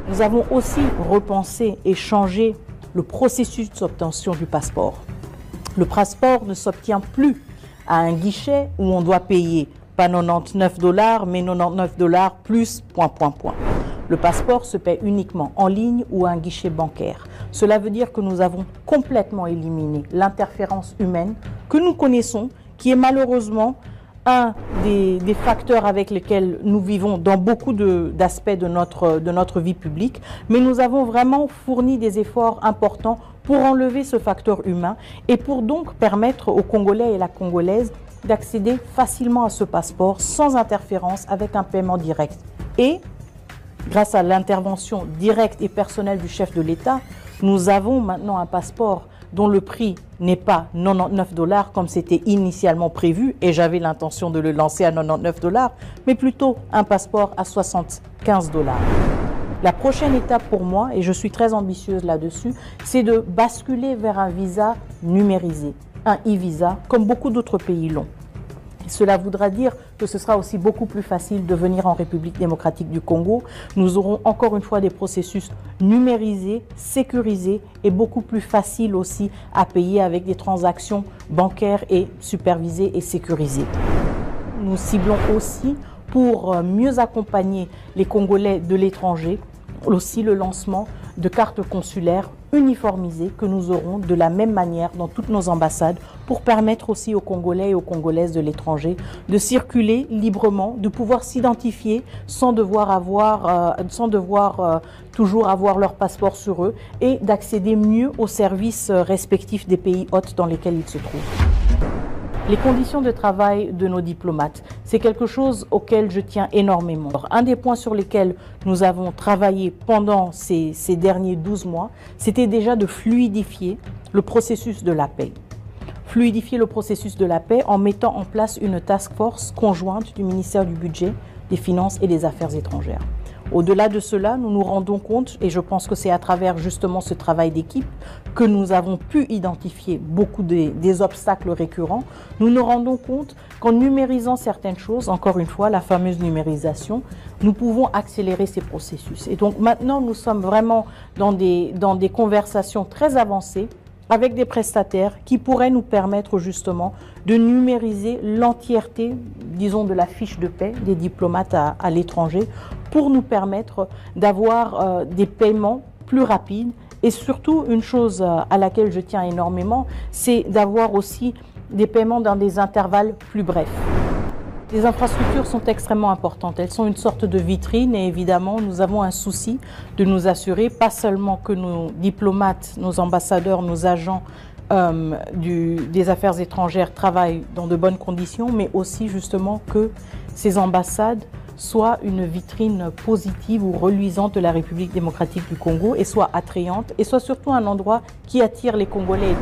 Nous avons aussi repensé et changé le processus d'obtention du passeport. Le passeport ne s'obtient plus à un guichet où on doit payer pas 99 $, mais 99 $ plus ... Le passeport se paie uniquement en ligne ou à un guichet bancaire. Cela veut dire que nous avons complètement éliminé l'interférence humaine que nous connaissons, qui est malheureusement un des facteurs avec lesquels nous vivons dans beaucoup d'aspects de notre vie publique. Mais nous avons vraiment fourni des efforts importants pour enlever ce facteur humain et pour donc permettre aux Congolais et la Congolaise d'accéder facilement à ce passeport sans interférence avec un paiement direct. Et grâce à l'intervention directe et personnelle du chef de l'État, nous avons maintenant un passeport dont le prix n'est pas 99 $ comme c'était initialement prévu, et j'avais l'intention de le lancer à 99 $, mais plutôt un passeport à 75 $. La prochaine étape pour moi, et je suis très ambitieuse là-dessus, c'est de basculer vers un visa numérisé, un e-visa, comme beaucoup d'autres pays l'ont. Cela voudra dire que ce sera aussi beaucoup plus facile de venir en République démocratique du Congo. Nous aurons encore une fois des processus numérisés, sécurisés et beaucoup plus faciles aussi à payer avec des transactions bancaires et supervisées et sécurisées. Nous ciblons aussi pour mieux accompagner les Congolais de l'étranger, aussi le lancement de cartes consulaires uniformisées que nous aurons de la même manière dans toutes nos ambassades pour permettre aussi aux Congolais et aux Congolaises de l'étranger de circuler librement, de pouvoir s'identifier sans devoir toujours avoir leur passeport sur eux et d'accéder mieux aux services respectifs des pays hôtes dans lesquels ils se trouvent. Les conditions de travail de nos diplomates, c'est quelque chose auquel je tiens énormément. Alors, un des points sur lesquels nous avons travaillé pendant ces derniers 12 mois, c'était déjà de fluidifier le processus de la paix. Fluidifier le processus de la paix en mettant en place une task force conjointe du ministère du Budget, des Finances et des Affaires étrangères. Au-delà de cela, nous nous rendons compte, et je pense que c'est à travers justement ce travail d'équipe que nous avons pu identifier beaucoup des obstacles récurrents. Nous nous rendons compte qu'en numérisant certaines choses, encore une fois, la fameuse numérisation, nous pouvons accélérer ces processus. Et donc maintenant, nous sommes vraiment dans des conversations très avancées avec des prestataires qui pourraient nous permettre justement de numériser l'entièreté, disons, de la fiche de paie des diplomates à l'étranger pour nous permettre d'avoir des paiements plus rapides. Et surtout, une chose à laquelle je tiens énormément, c'est d'avoir aussi des paiements dans des intervalles plus brefs. Les infrastructures sont extrêmement importantes. Elles sont une sorte de vitrine et évidemment, nous avons un souci de nous assurer, pas seulement que nos diplomates, nos ambassadeurs, nos agents des affaires étrangères travaillent dans de bonnes conditions, mais aussi justement que ces ambassades soient une vitrine positive ou reluisante de la République démocratique du Congo et soient attrayantes et soient surtout un endroit qui attire les Congolais.